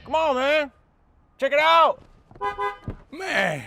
Come on, man. Check it out. Man,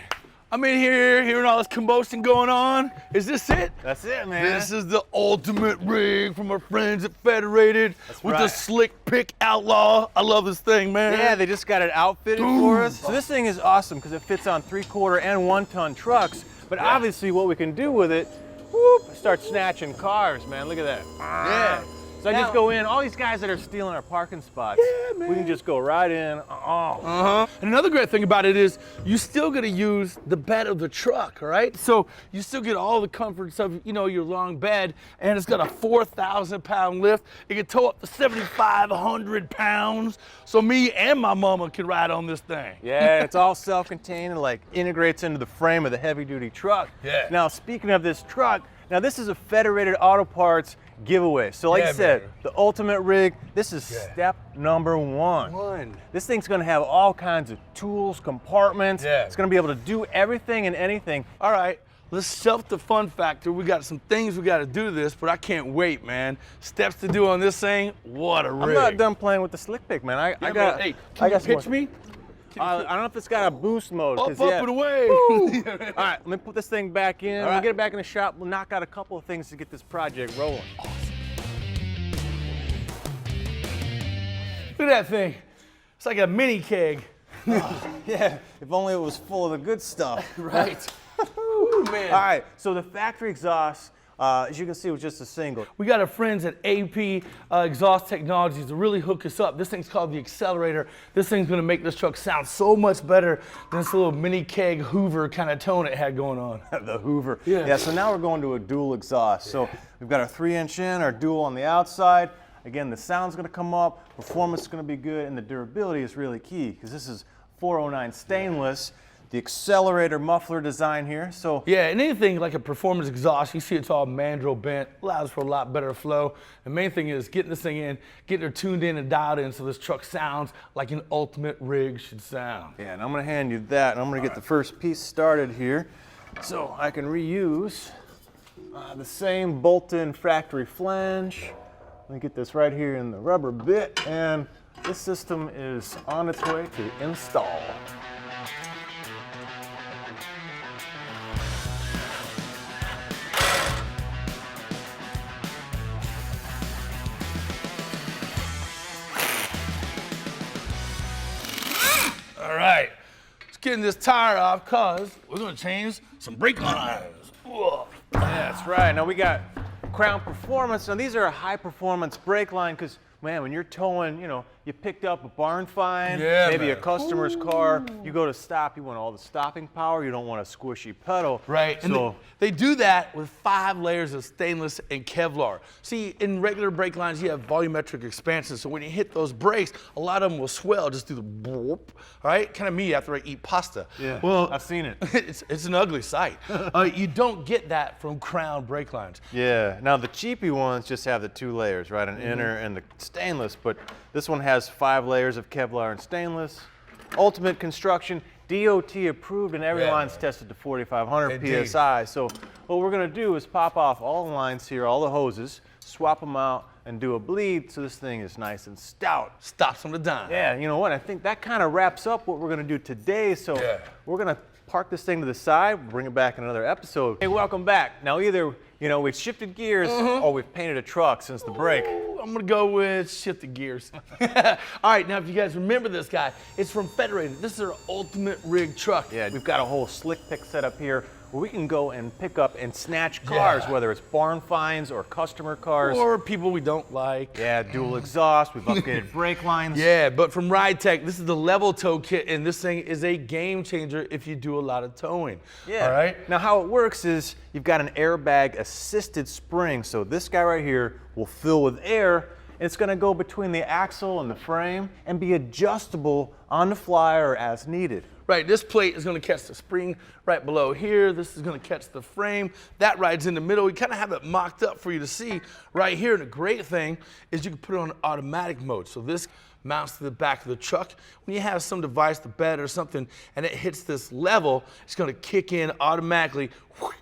I'm in here hearing all this commotion going on. Is this it? That's it, man. This is the ultimate rig from our friends at Federated with the slick pick outlaw. I love this thing, man. Yeah, they just got it outfitted for us. So this thing is awesome because it fits on 3/4 and 1 ton trucks. But obviously what we can do with it, whoop, start snatching cars, man. Look at that. Yeah. So I just go in, all these guys that are stealing our parking spots, we can just go right in. And another great thing about it is you still gonna use the bed of the truck, all right? So you still get all the comforts of, you know, your long bed, and it's got a 4,000-pound lift. It can tow up to 7,500 pounds. So me and my mama can ride on this thing. Yeah, it's all self-contained and like integrates into the frame of the heavy-duty truck. Yeah. Now, speaking of this truck, now this is a Federated Auto Parts giveaway. So like I said, the ultimate rig, this is step number one. This thing's gonna have all kinds of tools, compartments. It's gonna be able to do everything and anything. All right, let's shelf the fun factor. We got some things we gotta do this, but I can't wait, man. Steps to do on this thing, what a rig. I'm not done playing with the slick pick, man. I got, hey, can you pitch me? I don't know if it's got a boost mode. Up and away. All right, let me put this thing back in. We'll get it back in the shop. We'll knock out a couple of things to get this project rolling. Awesome. Look at that thing. It's like a mini keg. Yeah, if only it was full of the good stuff. Right. Ooh, man. All right, so the factory exhaust, as you can see, was just a single. We got our friends at AP Exhaust Technologies to really hook us up. This thing's called the Accelerator. This thing's gonna make this truck sound so much better than this little mini keg Hoover kind of tone it had going on. The Hoover. Yeah. Yeah, so now we're going to a dual exhaust. So we've got our 3-inch in, our dual on the outside. Again, the sound's gonna come up, performance is gonna be good, and the durability is really key because this is 409 stainless. The Accelerator muffler design here, so. Yeah, and anything like a performance exhaust, you see it's all mandrel bent, allows for a lot better flow. The main thing is getting this thing in, getting it tuned in and dialed in so this truck sounds like an ultimate rig should sound. Yeah, and I'm gonna hand you that, and I'm gonna get the first piece started here so I can reuse the same bolt-in factory flange. Let me get this right here in the rubber bit, and this system is on its way to install. All right, let's get this tire off because we're gonna change some brake lines. Yeah, that's right. Now we got Crown Performance. Now these are a high performance brake line because, man, when you're towing, you know, you picked up a barn find, maybe a customer's car, you go to stop, you want all the stopping power, you don't want a squishy pedal. Right, and so they do that with 5 layers of stainless and Kevlar. See, in regular brake lines, you have volumetric expansion, so when you hit those brakes, a lot of them will swell, just do the boop, all right? Kind of me after I eat pasta. Yeah, well, I've seen it. It's an ugly sight. You don't get that from Crown brake lines. Yeah, now the cheapy ones just have the 2 layers, right? An inner and the stainless, but this one has 5 layers of Kevlar and stainless. Ultimate construction, DOT approved, and every line's tested to 4,500 PSI. So what we're gonna do is pop off all the lines here, all the hoses, swap them out, and do a bleed so this thing is nice and stout. Stops on the dime. Yeah, you know what? I think that kind of wraps up what we're gonna do today. So we're gonna park this thing to the side, bring it back in another episode. Hey, welcome back. Now either, you know, we've shifted gears or we've painted a truck since the break. I'm gonna go with shift the gears. All right, now if you guys remember this guy, it's from Federated. This is our ultimate rig truck. Yeah, we've got a whole slick pick set up here where we can go and pick up and snatch cars, whether it's barn finds or customer cars. Or people we don't like. Yeah, dual exhaust, we've updated brake lines. Yeah, but from Ride Tech, this is the level tow kit, and this thing is a game changer if you do a lot of towing. Yeah. All right? Now how it works is you've got an airbag assisted spring, so this guy right here will fill with air, and it's gonna go between the axle and the frame and be adjustable on the fly or as needed. Right, this plate is gonna catch the spring right below here. This is gonna catch the frame. That rides in the middle. We kind of have it mocked up for you to see right here. And the great thing is you can put it on automatic mode. So this mounts to the back of the truck. When you have some device, the bed or something, and it hits this level, it's gonna kick in automatically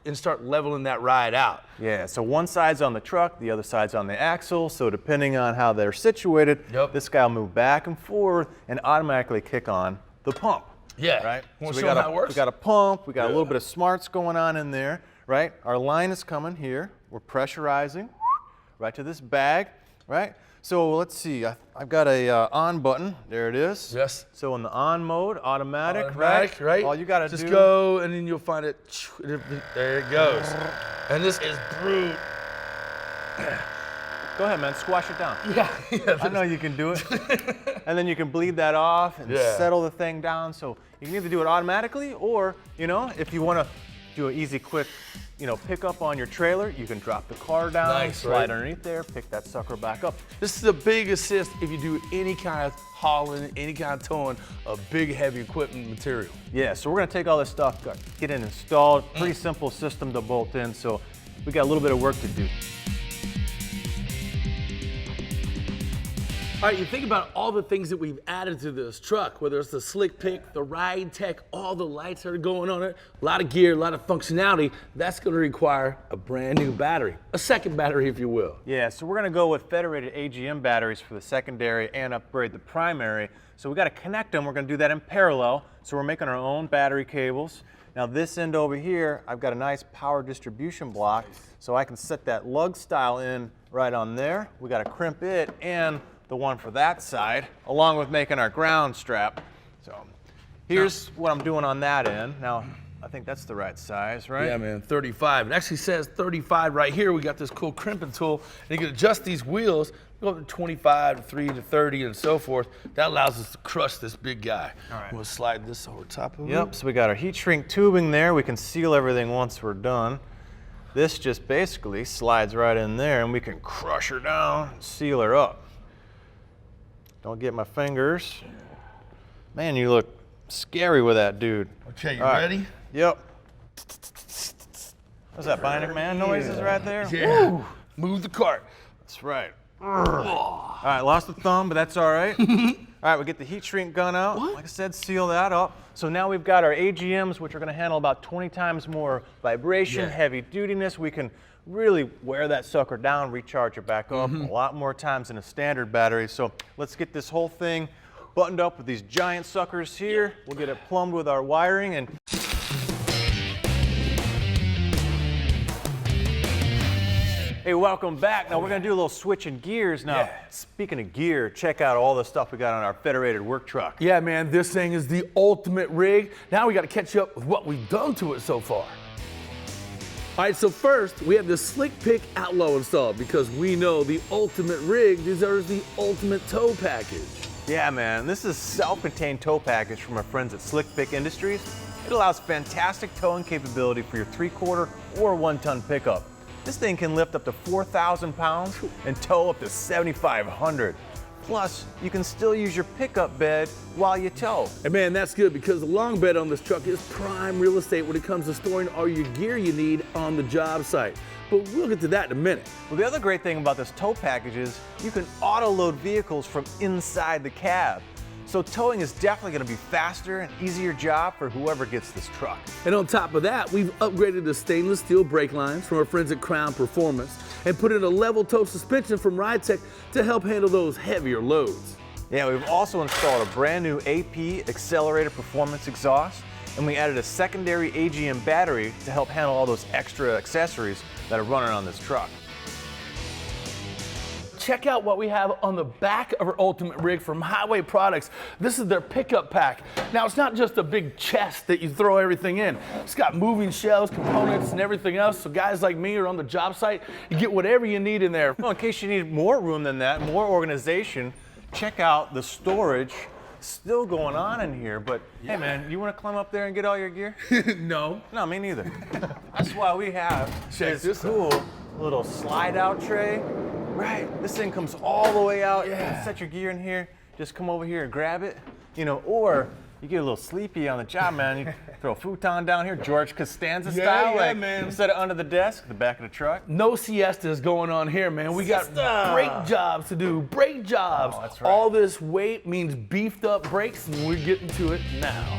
and start leveling that ride out. Yeah, so one side's on the truck, the other side's on the axle, so depending on how they're situated, this guy will move back and forth and automatically kick on the pump. Yeah, right? Wanna So show 'em how it works? we got a pump, we got a little bit of smarts going on in there, right? Our line is coming here, we're pressurizing right to this bag, right? So let's see, I've got a on button, there it is. Yes. So in the on mode, automatic, Automatic, right? All you gotta just do. go, and then you'll find it. There it goes. And this is brute. Go ahead, man, squash it down. Yeah. I know you can do it. And then you can bleed that off and settle the thing down. So you can either do it automatically or, you know, if you want to do an easy, quick, you know, pick up on your trailer, you can drop the car down, slide underneath there, pick that sucker back up. This is a big assist if you do any kind of hauling, any kind of towing of big, heavy equipment material. Yeah, so we're going to take all this stuff, get it installed. Pretty simple system to bolt in, so we got a little bit of work to do. All right, you think about all the things that we've added to this truck, whether it's the slick pick, the ride tech, all the lights that are going on it, a lot of gear, a lot of functionality. That's going to require a brand new battery, a second battery, if you will. Yeah, so we're going to go with Federated Agm Batteries for the secondary and upgrade the primary. So we got to connect them. We're going to do that in parallel. So we're making our own battery cables. Now this end over here, I've got a nice power distribution block, so I can set that lug style in right on there. We got to crimp it and the one for that side, along with making our ground strap. So here's what I'm doing on that end. Now, I think that's the right size, right? Yeah, man, 35. It actually says 35 right here. We got this cool crimping tool, and you can adjust these wheels, go up to 25, to 3 to 30, and so forth. That allows us to crush this big guy. All right. We'll slide this over top of it. Yep, so we got our heat shrink tubing there. We can seal everything once we're done. This just basically slides right in there, and we can crush her down, seal her up. Don't get my fingers. Man, you look scary with that dude. Okay, you All right. ready? Yep. What's that, Bionic Man noises right there? Yeah. Woo. Move the cart. That's right. All right, lost the thumb, but that's all right. All right, we get the heat shrink gun out. Like I said, seal that up. So now we've got our AGMs, which are gonna handle about 20 times more vibration, heavy dutiness. We can really wear that sucker down, recharge it back up a lot more times than a standard battery. So let's get this whole thing buttoned up with these giant suckers here. We'll get it plumbed with our wiring and hey, welcome back. Now we're gonna do a little switch in gears now. Speaking of gear, check out all the stuff we got on our Federated work truck. Yeah, man, this thing is the ultimate rig. Now we got to catch you up with what we've done to it so far. All right, so first we have the Slick Pick Outlaw installed because we know the ultimate rig deserves the ultimate tow package. Yeah, man, this is a self-contained tow package from our friends at Slick Pick Industries. It allows fantastic towing capability for your 3/4 or 1-ton pickup. This thing can lift up to 4,000 pounds and tow up to 7,500. Plus, you can still use your pickup bed while you tow. And man, that's good because the long bed on this truck is prime real estate when it comes to storing all your gear you need on the job site. But we'll get to that in a minute. Well, the other great thing about this tow package is you can auto-load vehicles from inside the cab. So towing is definitely going to be faster and easier job for whoever gets this truck. And on top of that, we've upgraded the stainless steel brake lines from our friends at Crown Performance and put in a level toe suspension from RideTech to help handle those heavier loads. Yeah, we've also installed a brand new AP Accelerated Performance exhaust, and we added a secondary AGM battery to help handle all those extra accessories that are running on this truck. Check out what we have on the back of our Ultimate Rig from Highway Products. This is their pickup pack. Now, it's not just a big chest that you throw everything in. It's got moving shelves, components, and everything else. So guys like me are on the job site, you get whatever you need in there. Well, in case you need more room than that, more organization, check out the storage still going on in here. But hey man, you want to climb up there and get all your gear? No. No, me neither. That's why we have this cool little slide out tray. Right, this thing comes all the way out. You can set your gear in here, just come over here and grab it. You know, or you get a little sleepy on the job, man. You throw a futon down here, George Costanza style. Yeah, like, man. You set it under the desk, the back of the truck. No siestas going on here, man. We got brake jobs to do, brake jobs. Oh, that's right. All this weight means beefed up brakes, and we're getting to it now.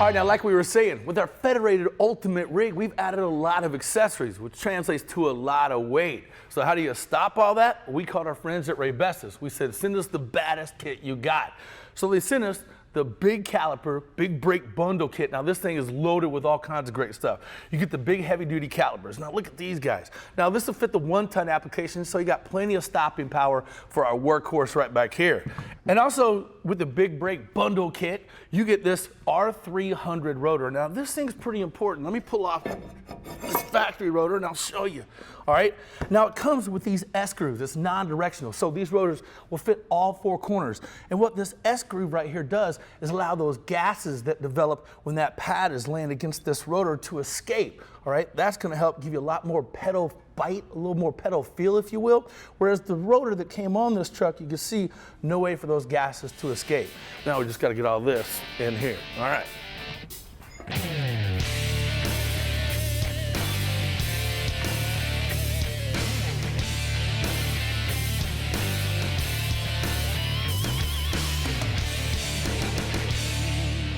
All right, now like we were saying, with our Federated Ultimate rig, we've added a lot of accessories, which translates to a lot of weight. So how do you stop all that? We called our friends at Ray Bestis. We said, send us the baddest kit you got. So they sent us the big caliper, big brake bundle kit. Now this thing is loaded with all kinds of great stuff. You get the big heavy duty calipers. Now look at these guys. Now this will fit the 1-ton application, so you got plenty of stopping power for our workhorse right back here. And also with the big brake bundle kit, you get this R300 rotor. Now this thing's pretty important. Let me pull off this factory rotor and I'll show you. All right, now it comes with these S-grooves. It's non-directional, so these rotors will fit all 4 corners. And what this S-groove right here does is allow those gases that develop when that pad is laying against this rotor to escape. All right, that's going to help give you a lot more pedal bite, a little more pedal feel, if you will. Whereas the rotor that came on this truck, you can see no way for those gases to escape. Now we just got to get all this in here. All right.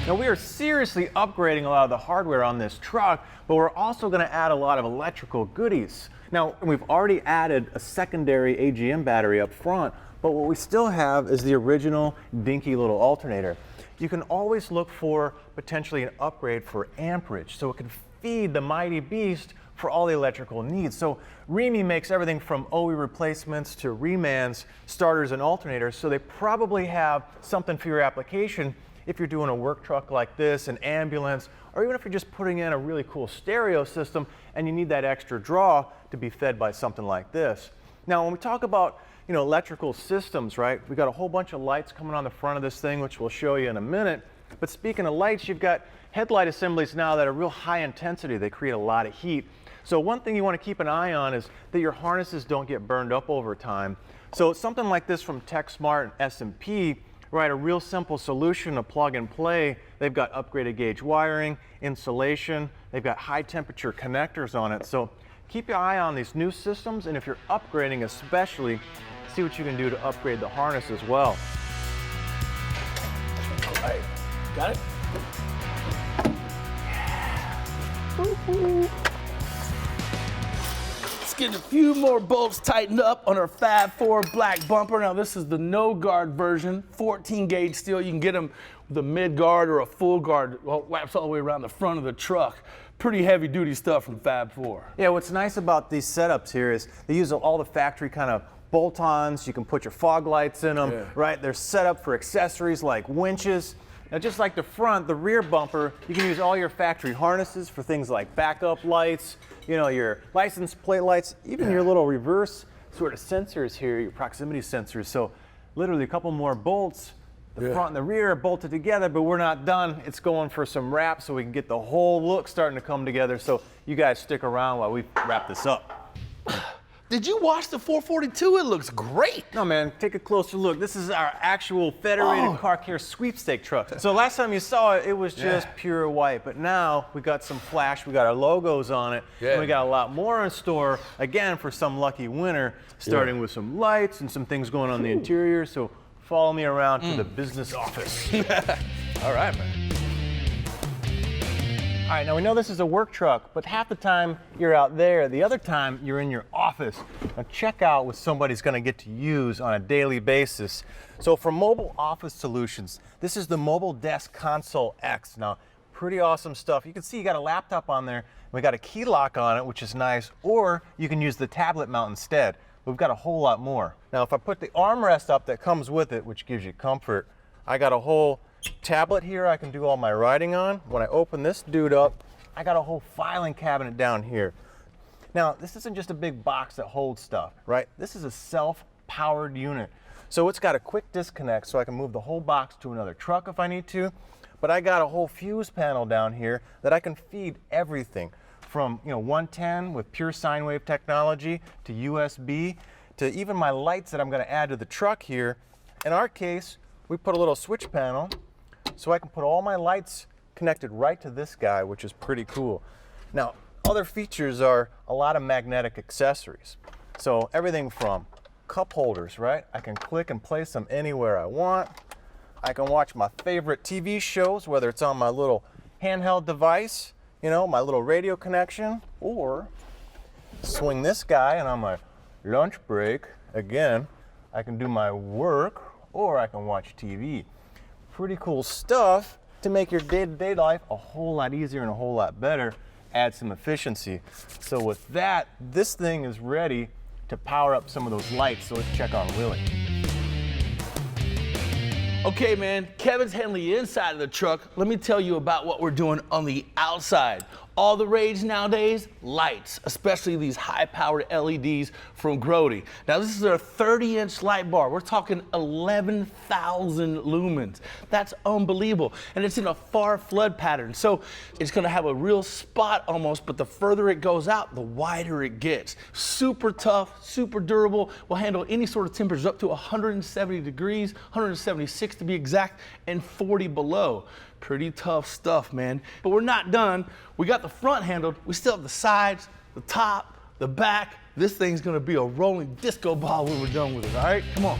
Now we are seriously upgrading a lot of the hardware on this truck, but we're also going to add a lot of electrical goodies. Now we've already added a secondary AGM battery up front, but what we still have is the original dinky little alternator. You can always look for potentially an upgrade for amperage, so it can feed the mighty beast for all the electrical needs. So Remy makes everything from OE replacements to remans, starters, and alternators, so they probably have something for your application if you're doing a work truck like this, an ambulance, or even if you're just putting in a really cool stereo system and you need that extra draw to be fed by something like this. Now, when we talk about electrical systems, right, we got a whole bunch of lights coming on the front of this thing, which we'll show you in a minute. But speaking of lights, you've got headlight assemblies now that are real high intensity. They create a lot of heat. So one thing you want to keep an eye on is that your harnesses don't get burned up over time. So something like this from TechSmart and S&P, right, a real simple solution, a plug and play. They've got upgraded gauge wiring, insulation, they've got high temperature connectors on it. So keep your eye on these new systems, and if you're upgrading especially, see what you can do to upgrade the harness as well. All right, got it? Let's get a few more bolts tightened up on our Fab 4 black bumper. Now this is the no guard version, 14 gauge steel. You can get them with a mid guard or a full guard. Well, it wraps all the way around the front of the truck. Pretty heavy duty stuff from Fab 4. Yeah, what's nice about these setups here is they use all the factory kind of bolt-ons. You can put your fog lights in them, right? They're set up for accessories like winches. Now, just like the front, the rear bumper, you can use all your factory harnesses for things like backup lights, your license plate lights, even your little reverse sort of sensors here, your proximity sensors. So literally a couple more bolts. The front and the rear are bolted together, but we're not done. It's going for some wrap so we can get the whole look starting to come together. So you guys stick around while we wrap this up. Did you watch the 442? It looks great. No, man, take a closer look. This is our actual Federated Car Care sweepstake truck. So last time you saw it, it was just pure white, but now we got some flash, we got our logos on it, and we got a lot more in store, again, for some lucky winner, starting with some lights and some things going on in the interior. So follow me around to the business office. All right, man. All right, now we know this is a work truck, but half the time you're out there, the other time you're in your office. Now check out what somebody's gonna get to use on a daily basis. So for mobile office solutions, this is the Mobile Desk Console X. Now, pretty awesome stuff. You can see you got a laptop on there, and we got a key lock on it, which is nice, or you can use the tablet mount instead. We've got a whole lot more. Now, if I put the armrest up that comes with it, which gives you comfort, I got a whole tablet here I can do all my writing on. When I open this dude up, I got a whole filing cabinet down here. Now, this isn't just a big box that holds stuff, right? This is a self-powered unit. So it's got a quick disconnect so I can move the whole box to another truck if I need to. But I got a whole fuse panel down here that I can feed everything from 110 with pure sine wave technology to USB to even my lights that I'm going to add to the truck here. In our case, we put a little switch panel so I can put all my lights connected right to this guy, which is pretty cool. Now, other features are a lot of magnetic accessories. So everything from cup holders, right? I can click and place them anywhere I want. I can watch my favorite TV shows, whether it's on my little handheld device, you know, my little radio connection, or swing this guy and on my lunch break, again, I can do my work or I can watch TV. Pretty cool stuff to make your day-to-day life a whole lot easier and a whole lot better, add some efficiency. So with that, this thing is ready to power up some of those lights. So let's check on Willie. Okay, man, Kevin's handling the inside of the truck. Let me tell you about what we're doing on the outside. All the rage nowadays, lights, especially these high-powered LEDs from Grody. Now, this is our 30-inch light bar. We're talking 11,000 lumens. That's unbelievable. And it's in a far flood pattern. So it's gonna have a real spot almost, but the further it goes out, the wider it gets. Super tough, super durable, will handle any sort of temperatures up to 170 degrees, 176 to be exact, and 40 below. Pretty tough stuff, man. But we're not done. We got the front handled. We still have the sides, the top, the back. This thing's gonna be a rolling disco ball when we're done with it, all right? Come on.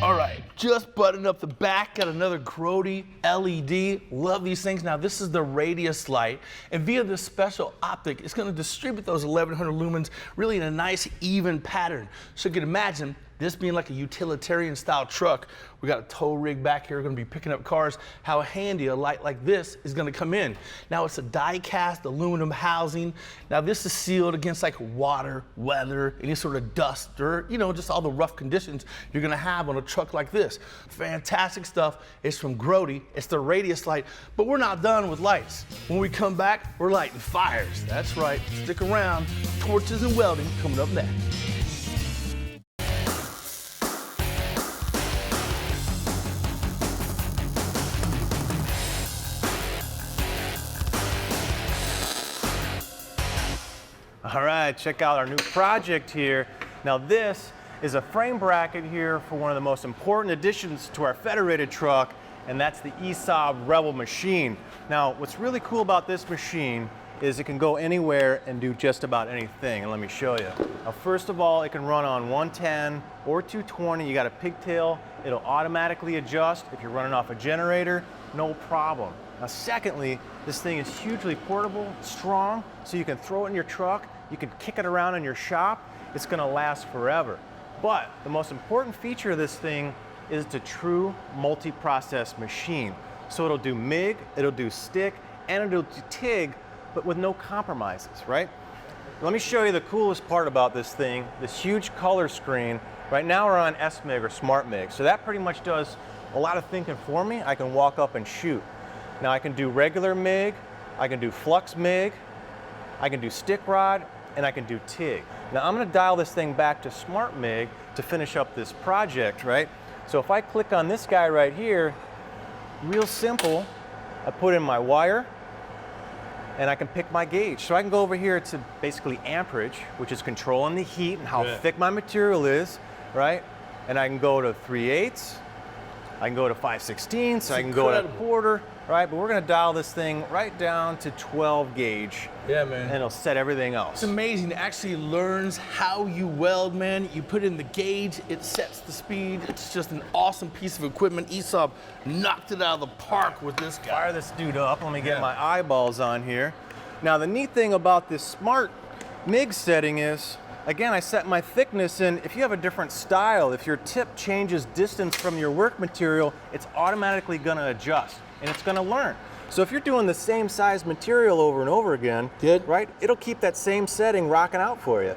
All right, just buttoned up the back, got another Grody LED. Love these things. Now, this is the radius light, and via this special optic, it's gonna distribute those 1100 lumens really in a nice, even pattern. So you can imagine this being like a utilitarian style truck. We got a tow rig back here, gonna be picking up cars. How handy a light like this is gonna come in. Now it's a die-cast aluminum housing. Now this is sealed against like water, weather, any sort of dust, or you know, just all the rough conditions you're gonna have on a truck like this. Fantastic stuff. It's from Grody. It's the radius light, but we're not done with lights. When we come back, we're lighting fires. That's right, stick around. Torches and welding coming up next. All right, check out our new project here. Now this is a frame bracket here for one of the most important additions to our Federated truck, and that's the Esab Rebel machine. Now, what's really cool about this machine is it can go anywhere and do just about anything, and let me show you. Now, first of all, it can run on 110 or 220. You got a pigtail, it'll automatically adjust. If you're running off a generator, no problem. Now, secondly, this thing is hugely portable, strong, so you can throw it in your truck, you can kick it around in your shop, it's gonna last forever. But the most important feature of this thing is it's a true multi-process machine. So it'll do MIG, it'll do stick, and it'll do TIG, but with no compromises, right? Let me show you the coolest part about this thing, this huge color screen. Right now we're on SMIG or Smart MIG, so that pretty much does a lot of thinking for me. I can walk up and shoot. Now I can do regular MIG, I can do flux MIG, I can do stick rod, and I can do TIG. Now I'm gonna dial this thing back to Smart MIG to finish up this project, right? So if I click on this guy right here, real simple, I put in my wire, and I can pick my gauge. So I can go over here to basically amperage, which is controlling the heat and how thick my material is, right? And I can go to 3/8, I can go to 5/16, I can go to 1/4, right? But we're gonna dial this thing right down to 12 gauge. Yeah, man. And it'll set everything else. It's amazing. It actually learns how you weld, man. You put in the gauge, it sets the speed. It's just an awesome piece of equipment. Esab knocked it out of the park with this guy. Fire this dude up. Let me get my eyeballs on here. Now the neat thing about this Smart MIG setting is, again, I set my thickness in. If you have a different style, if your tip changes distance from your work material, it's automatically gonna adjust and it's gonna learn. So if you're doing the same size material over and over again, right, it'll keep that same setting rocking out for you.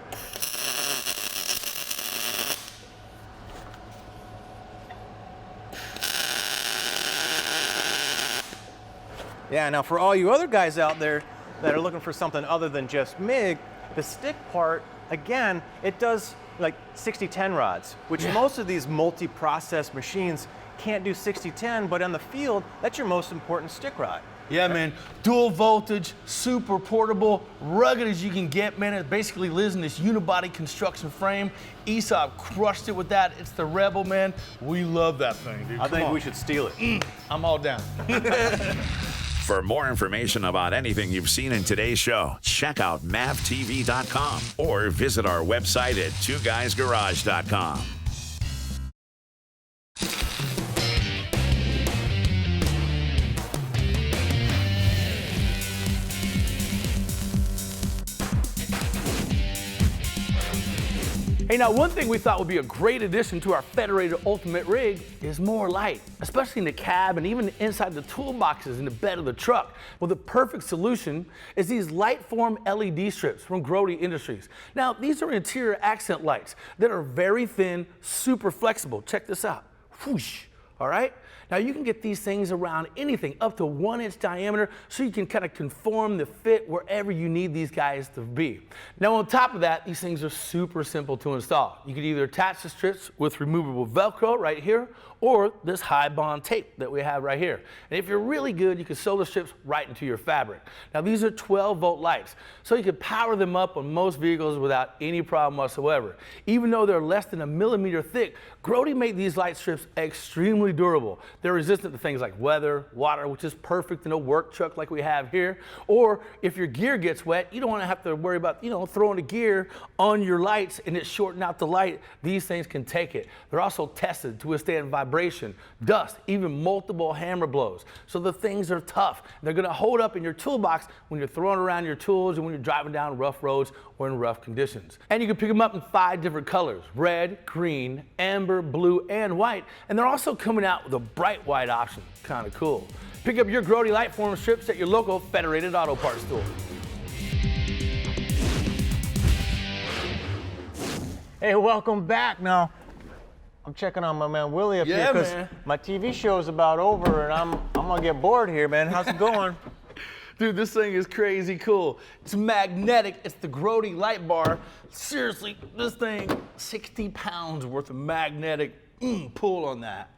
Yeah, now for all you other guys out there that are looking for something other than just MIG, the stick part, again, it does like 60-10 rods, which most of these multi-process machines can't do 60-10, but on the field, that's your most important stick rod. Yeah, man. Dual voltage, super portable, rugged as you can get, man. It basically lives in this unibody construction frame. Esab crushed it with that. It's the Rebel, man. We love that thing, dude. I think we should steal it. I'm all down. For more information about anything you've seen in today's show, check out mavtv.com or visit our website at twoguysgarage.com. Hey, now one thing we thought would be a great addition to our Federated Ultimate rig is more light, especially in the cab and even inside the toolboxes in the bed of the truck. Well, the perfect solution is these light form LED strips from Grody Industries. Now, these are interior accent lights that are very thin, super flexible. Check this out. Whoosh, all right? Now you can get these things around anything up to 1 inch diameter, so you can kind of conform the fit wherever you need these guys to be. Now on top of that, these things are super simple to install. You can either attach the strips with removable Velcro right here, or this high bond tape that we have right here. And if you're really good, you can sew the strips right into your fabric. Now these are 12-volt lights, so you can power them up on most vehicles without any problem whatsoever. Even though they're less than 1 millimeter thick, Grody made these light strips extremely durable. They're resistant to things like weather, water, which is perfect in a work truck like we have here. Or if your gear gets wet, you don't want to have to worry about, throwing a gear on your lights and it shorting out the light. These things can take it. They're also tested to withstand vibration, dust, even multiple hammer blows. So the things are tough. They're going to hold up in your toolbox when you're throwing around your tools and when you're driving down rough roads or in rough conditions. And you can pick them up in 5 different colors: red, green, amber, blue, and white. And they're also coming out with a bright white option. Kind of cool. Pick up your Grody Light Form strips at your local Federated Auto Parts store. Hey, welcome back. Now, I'm checking on my man Willie up here because my TV show is about over and I'm gonna get bored here, man. How's it going? Dude, this thing is crazy cool. It's magnetic. It's the Grody Light Bar. Seriously, this thing, 60 pounds worth of magnetic pull on that.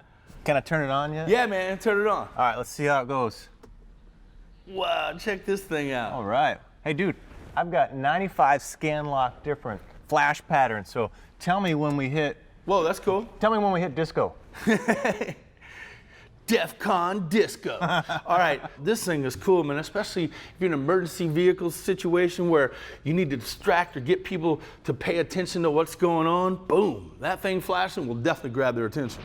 Can I turn it on yet? Yeah, man, turn it on. All right, let's see how it goes. Wow, check this thing out. All right. Hey, dude, I've got 95 scan lock different flash patterns. So tell me when we hit. Whoa, that's cool. Tell me when we hit disco. DEFCON disco. All right, this thing is cool, man, especially if you're in an emergency vehicle situation where you need to distract or get people to pay attention to what's going on. Boom, that thing flashing will definitely grab their attention.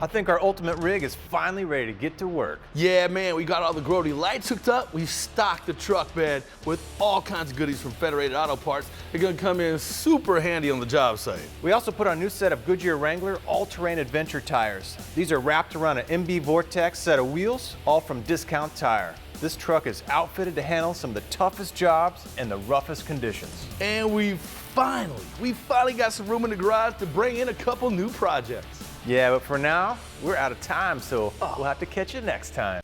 I think our ultimate rig is finally ready to get to work. Yeah, man, we got all the Grody lights hooked up. We've stocked the truck bed with all kinds of goodies from Federated Auto Parts. They're gonna come in super handy on the job site. We also put our new set of Goodyear Wrangler all-terrain adventure tires. These are wrapped around an MB Vortex set of wheels, all from Discount Tire. This truck is outfitted to handle some of the toughest jobs in the roughest conditions. And we finally got some room in the garage to bring in a couple new projects. Yeah, but for now, we're out of time, so we'll have to catch you next time.